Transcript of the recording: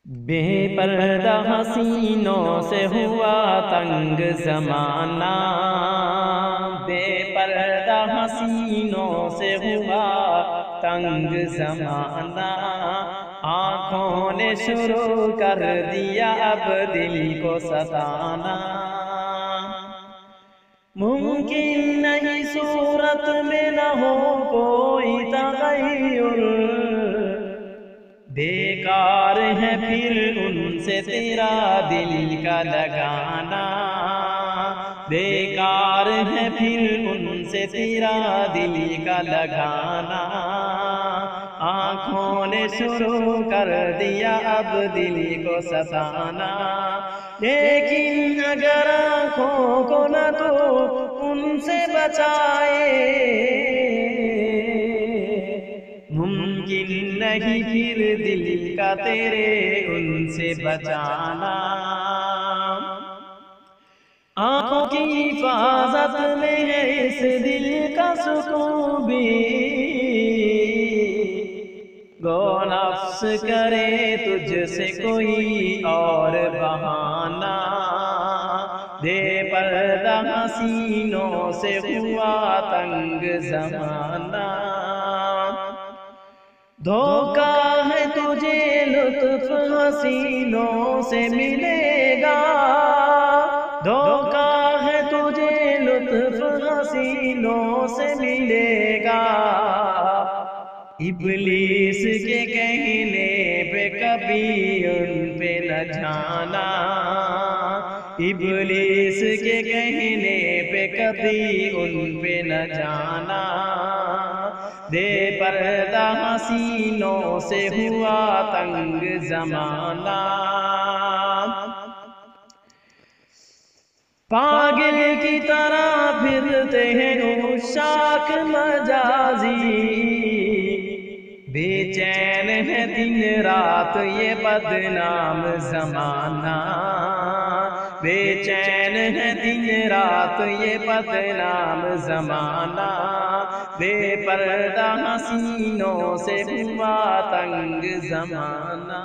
بے پردہ حسینوں سے ہوا تنگ زمانہ، بے پردہ حسینوں سے ہوا تنگ زمانہ، آنکھوں نے شروع کر دیا اب دل کو ستانا۔ ممکن نہیں صورت میں نہ ہو کوئی تغیر، بیکار ہے پھر ان سے تیرا دل کا لگانا، بیکار ہے پھر ان سے تیرا دل کا لگانا۔ آنکھوں نے شروع کر دیا اب دل کو ستانا، لیکن اگر آنکھوں کو نہ تو ان سے بچائے، ممکن نہیں پھر دل کا تیرے ان سے بچانا۔ آنکھوں کی حفاظت میں ہے اس دل کا سکون بھی، گو نفس کرے تجھ سے کوئی اور بہانہ، بے پردہ حسینوں سے ہوا تنگ زمانہ۔ دھوکا ہے تجھے لطف حسینوں سے ملے گا، دھوکا ہے تجھے لطف حسینوں سے ملے گا، ابلیس کے کہنے پہ کبھی ان پہ نہ جانا، ابلیس کے کہنے پہ کبھی ان پہ نہ جانا۔ بے پردہ حسینوں سے ہوا تنگ زمانہ، پاگل کی طرح پھرتے ہیں عشاق مجازی، بے چین ہے دن رات یہ بدنام زمانہ، بے چین ہے دن رات یہ بدنام زمانہ۔ بے پردہ حسینوں سے ہوا تنگ زمانہ۔